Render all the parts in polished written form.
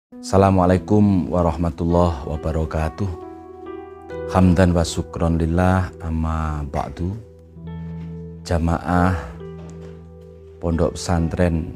Assalamualaikum warahmatullahi wabarakatuh. Hamdan wa syukron lillah amma ba'du. Jamaah Pondok Pesantren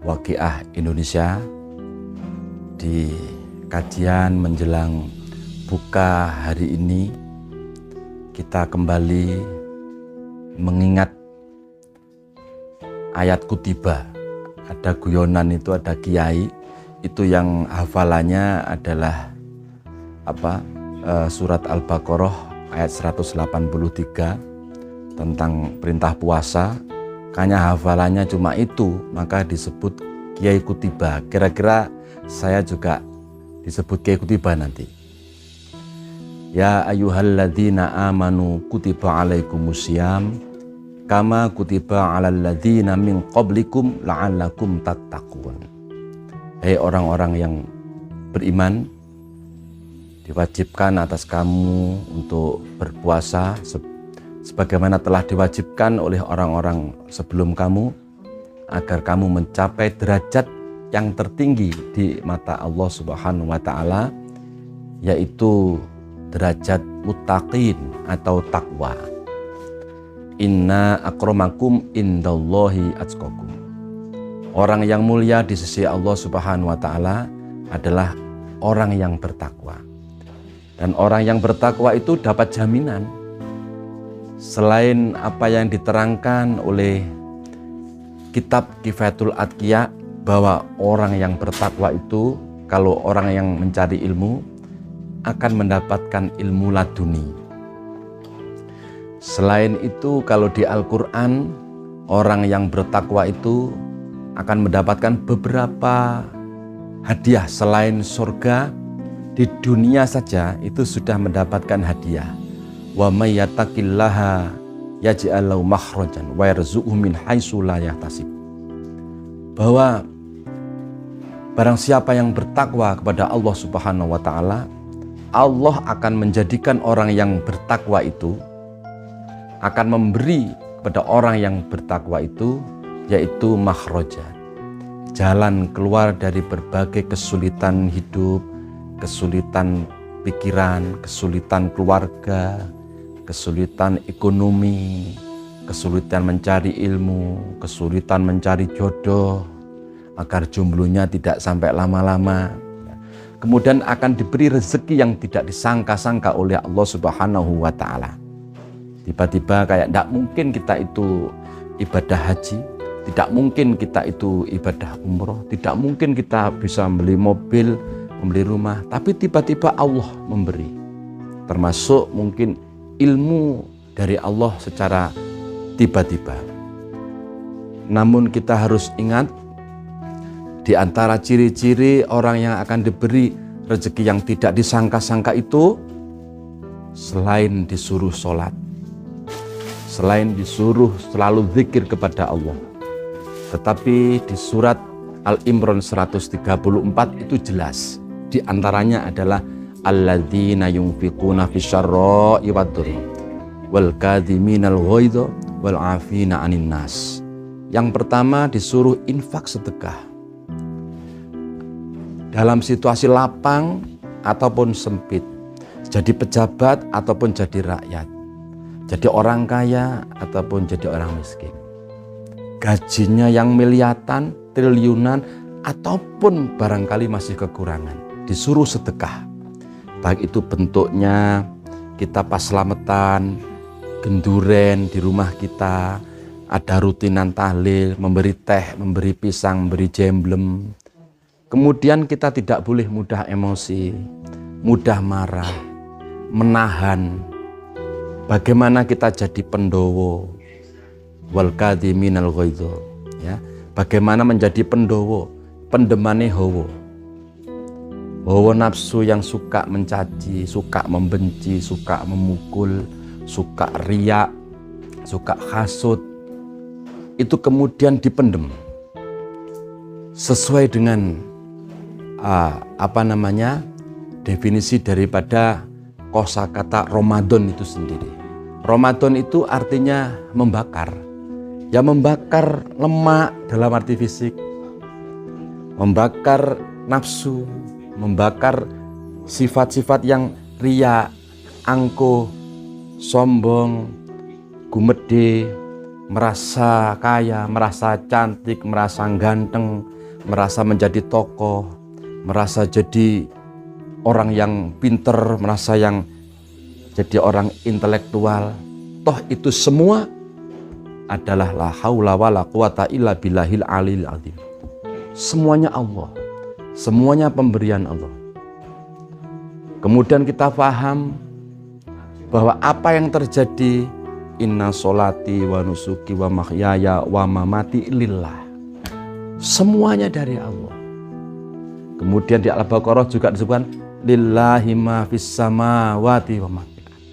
Waqiah Indonesia, di kajian menjelang buka hari ini kita kembali mengingat ayat kutiba. Ada guyonan itu, ada kiai itu yang hafalannya adalah surat Al-Baqarah ayat 183 tentang perintah puasa. Kayaknya hafalannya cuma itu, maka disebut kiai kutiba. Kira-kira saya juga disebut kiai kutiba nanti. Ya ayyuhalladzina amanu kutiba alaikumusiyam kama kutiba alal ladzina min qablikum la'allakum tattaqun. Hei orang-orang yang beriman, diwajibkan atas kamu untuk berpuasa sebagaimana telah diwajibkan oleh orang-orang sebelum kamu, agar kamu mencapai derajat yang tertinggi di mata Allah Subhanahu wa Ta'ala, yaitu derajat muttaqin atau takwa. Inna akramakum indallahi atqakum. Orang yang mulia di sisi Allah Subhanahu wa Ta'ala adalah orang yang bertakwa. Dan orang yang bertakwa itu dapat jaminan selain apa yang diterangkan oleh kitab Kifayatul Atqiya, bahwa orang yang bertakwa itu, kalau orang yang mencari ilmu, akan mendapatkan ilmu laduni. Selain itu, kalau di Al-Quran, orang yang bertakwa itu akan mendapatkan beberapa hadiah. Selain surga, di dunia saja itu sudah mendapatkan hadiah. Wa may yattaqillaha yaj'al lahu makhrajan wa yarzuqhu min haitsu la yahtasib. Bahwa barang siapa yang bertakwa kepada Allah Subhanahu wa Ta'ala, Allah akan menjadikan orang yang bertakwa itu, akan memberi kepada orang yang bertakwa itu, yaitu makhraja, jalan keluar dari berbagai kesulitan hidup, kesulitan pikiran, kesulitan keluarga, kesulitan ekonomi, kesulitan mencari ilmu, kesulitan mencari jodoh, agar jomblonya tidak sampai lama-lama. Kemudian akan diberi rezeki yang tidak disangka-sangka oleh Allah Subhanahu wa Ta'ala. Tiba-tiba kayak tidak mungkin kita itu ibadah haji, tidak mungkin kita itu ibadah umroh, tidak mungkin kita bisa beli mobil, membeli rumah, tapi tiba-tiba Allah memberi. Termasuk mungkin ilmu dari Allah secara tiba-tiba. Namun kita harus ingat, di antara ciri-ciri orang yang akan diberi rezeki yang tidak disangka-sangka itu, selain disuruh sholat, selain disuruh selalu zikir kepada Allah, tetapi di surat Al-Imran 134 itu jelas. Di antaranya adalah alladzina yunfiquna fisyarra'i wad-dharra wal kadhiminal ghaidha wal 'afina 'anil nas. Yang pertama disuruh infak sedekah dalam situasi lapang ataupun sempit, jadi pejabat ataupun jadi rakyat, jadi orang kaya ataupun jadi orang miskin, gajinya yang miliatan, triliunan, ataupun barangkali masih kekurangan, disuruh sedekah. Baik itu bentuknya kita pas selamatan, genduren di rumah kita, ada rutinan tahlil, memberi teh, memberi pisang, memberi jemblem. Kemudian kita tidak boleh mudah emosi, mudah marah, menahan. Bagaimana kita jadi pendowo, wal kadhiminal ghaidha, ya. Bagaimana menjadi pendowo, pendemane hawa. Hawa nafsu yang suka mencaci, suka membenci, suka memukul, suka riya, suka hasud, itu kemudian dipendem sesuai dengan definisi daripada kosakata Ramadan itu sendiri. Ramadan itu artinya membakar. Ya, membakar lemak dalam arti fisik, membakar nafsu, membakar sifat-sifat yang riya, angkuh, sombong, gumede, merasa kaya, merasa cantik, merasa ganteng, merasa menjadi tokoh, merasa jadi orang yang pinter, merasa yang jadi orang intelektual. Toh itu semua adalah la haula wala quwata illa billahil aliyil azim. Semuanya Allah, semuanya pemberian Allah. Kemudian kita paham bahwa apa yang terjadi, inna sholati wa nusuki wa mahyaya wa mamati lillah, semuanya dari Allah. Kemudian di Al-Baqarah juga disebutkan lillahi ma fis samawati wa ma fil ardh.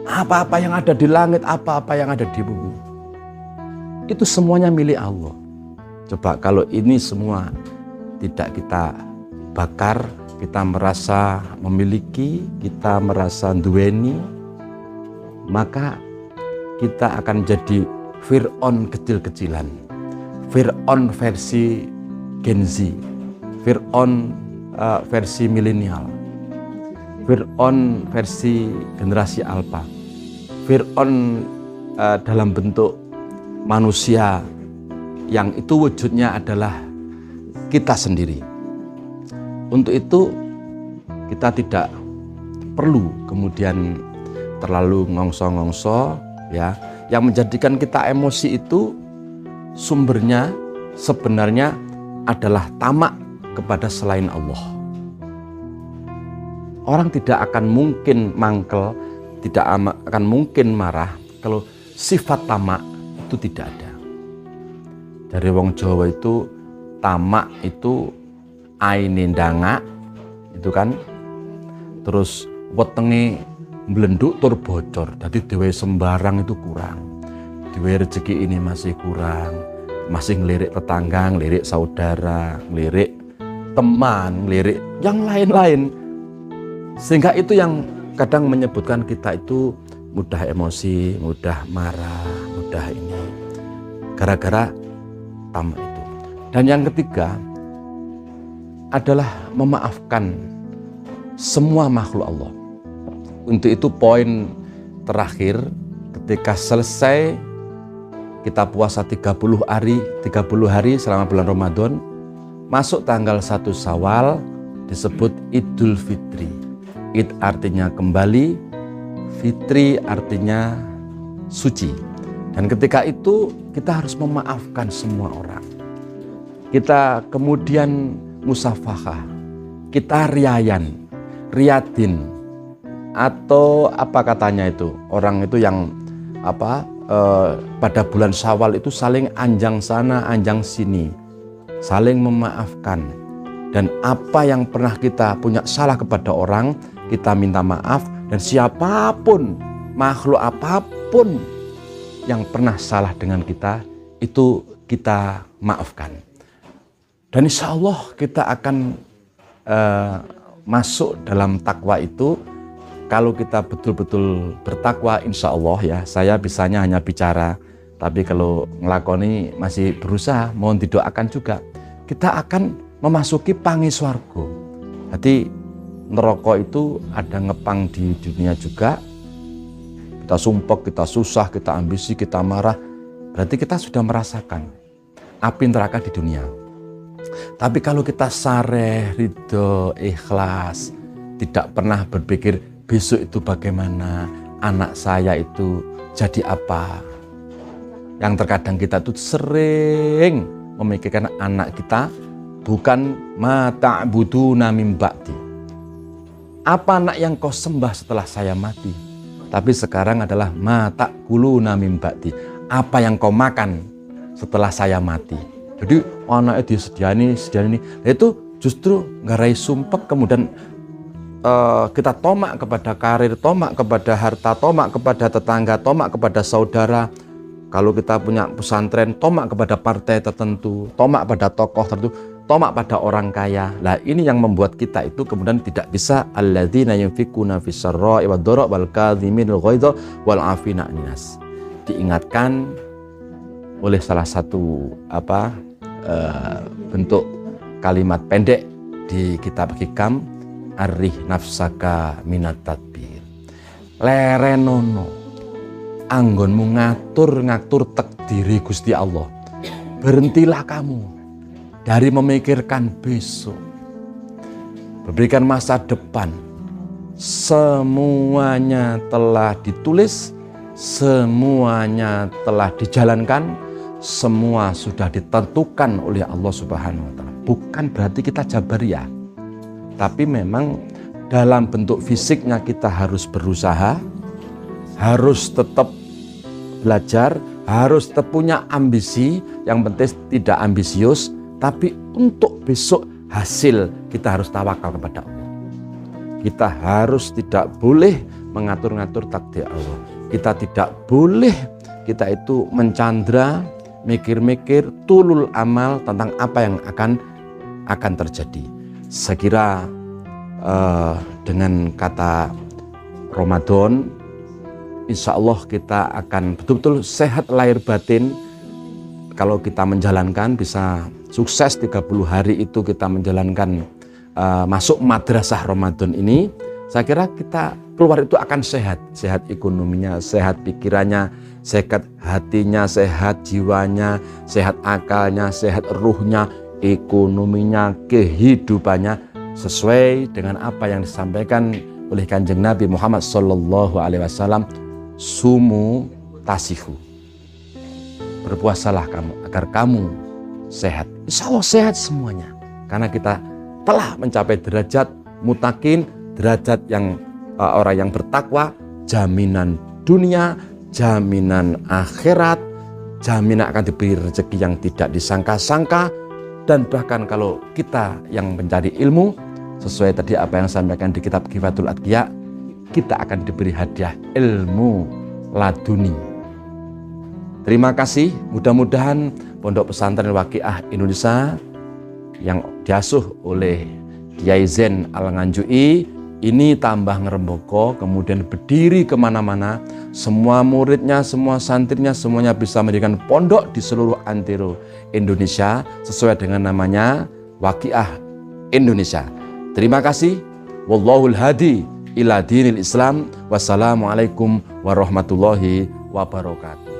Apa-apa yang ada di langit, apa-apa yang ada di bumi, itu semuanya milik Allah. Coba kalau ini semua tidak kita bakar, kita merasa memiliki, kita merasa duweni, maka kita akan jadi Fir'aun kecil-kecilan, Fir'aun versi Gen Z, Fir'aun versi milenial, Fir'aun versi generasi Alpha, Fir'aun dalam bentuk manusia yang itu wujudnya adalah kita sendiri. Untuk itu kita tidak perlu kemudian terlalu ngongso-ngongso, ya. Yang menjadikan kita emosi itu sumbernya sebenarnya adalah tamak kepada selain Allah. Orang tidak akan mungkin mangkel, tidak akan mungkin marah kalau sifat tamak itu tidak ada. Dari wong Jawa itu tamak itu aine ndangak, itu kan, terus wetenge mblenduk tur bocor. Jadi dhewe sembarang itu kurang, dhewe rezeki ini masih kurang, masih ngelirik tetangga, ngelirik saudara, ngelirik teman, ngelirik yang lain-lain. Sehingga itu yang kadang menyebutkan kita itu mudah emosi, mudah marah, mudah ini, gara-gara tamak itu. Dan yang ketiga adalah memaafkan semua makhluk Allah. Untuk itu poin terakhir, ketika selesai kita puasa 30 hari selama bulan Ramadan, masuk tanggal 1 Syawal disebut Idul Fitri. Id artinya kembali, Fitri artinya suci. Dan ketika itu kita harus memaafkan semua orang. Kita kemudian musafahah, kita riyadin, atau apa katanya itu, orang itu yang pada bulan Syawal itu saling anjang sana anjang sini, saling memaafkan. Dan apa yang pernah kita punya salah kepada orang, kita minta maaf. Dan siapapun, makhluk apapun yang pernah salah dengan kita, itu kita maafkan. Dan insya Allah kita akan masuk dalam takwa itu. Kalau kita betul-betul bertakwa, insya Allah ya, saya bisanya hanya bicara, tapi kalau ngelakoni masih berusaha, mohon didoakan juga. Kita akan memasuki pangi swarga. Jadi neraka itu ada ngepang di dunia juga. Kita sumpek, kita susah, kita ambisi, kita marah, berarti kita sudah merasakan api neraka di dunia. Tapi kalau kita sareh, ridho, ikhlas, tidak pernah berpikir besok itu bagaimana, anak saya itu jadi apa. Yang terkadang kita tuh sering memikirkan anak kita, bukan ma ta'buduna min ba'di, apa anak yang kau sembah setelah saya mati. Tapi sekarang adalah ma ta'kuluna min ba'di, apa yang kau makan setelah saya mati. Jadi anaknya disediani ini. Itu justru ngarai sumpek, kemudian kita tomak kepada karir, tomak kepada harta, tomak kepada tetangga, tomak kepada saudara. Kalau kita punya pesantren, tomak kepada partai tertentu, tomak pada tokoh tertentu, tomak pada orang kaya. Nah, ini yang membuat kita itu kemudian tidak bisa alladzina yunfikuna fis-sarra'i wad-dharra wal kadhiminal ghaidha wal 'afina 'anil nas. Diingatkan oleh salah satu bentuk kalimat pendek di kitab Hikam, arih nafsaka minat tadbir. Lerenono anggonmu ngatur takdiri Gusti Allah. Berhentilah kamu dari memikirkan besok, memberikan masa depan. Semuanya telah ditulis, semuanya telah dijalankan, semua sudah ditentukan oleh Allah Subhanahu wa Ta'ala. Bukan berarti kita jabariyah, tapi memang dalam bentuk fisiknya kita harus berusaha, harus tetap belajar, harus tetap punya ambisi. Yang penting tidak ambisius, tapi untuk besok hasil kita harus tawakal kepada Allah. Kita harus tidak boleh mengatur-ngatur takdir Allah. Kita tidak boleh kita itu mencandra, mikir-mikir, tulul amal tentang apa yang akan terjadi. Saya kira dengan kata Ramadan, insya Allah kita akan betul-betul sehat lahir batin. Kalau kita menjalankan, bisa sukses 30 hari itu kita menjalankan masuk madrasah Ramadan ini. Saya kira kita keluar itu akan sehat. Sehat ekonominya, sehat pikirannya, sehat hatinya, sehat jiwanya, sehat akalnya, sehat ruhnya, ekonominya, kehidupannya, sesuai dengan apa yang disampaikan oleh Kanjeng Nabi Muhammad Sallallahu Alaihi Wasallam. Sumu tasihu, berpuasalah kamu agar kamu sehat. Insya Allah sehat semuanya, karena kita telah mencapai derajat mutakin, derajat yang orang yang bertakwa, jaminan dunia, jaminan akhirat, jaminan akan diberi rezeki yang tidak disangka-sangka. Dan bahkan kalau kita yang mencari ilmu, sesuai tadi apa yang sampaikan di kitab Kifatul Adqiya, kita akan diberi hadiah ilmu laduni. Terima kasih, mudah-mudahan Pondok Pesantren Waqiah Indonesia yang diasuh oleh Kiai Zain Al-Nganjui ini tambah ngeremboko, kemudian berdiri kemana-mana. Semua muridnya, semua santrinya, semuanya bisa mendirikan pondok di seluruh antero Indonesia sesuai dengan namanya Waqiah Indonesia. Terima kasih. Wallahul hadi ila dinil Islam. Wassalamualaikum warahmatullahi wabarakatuh.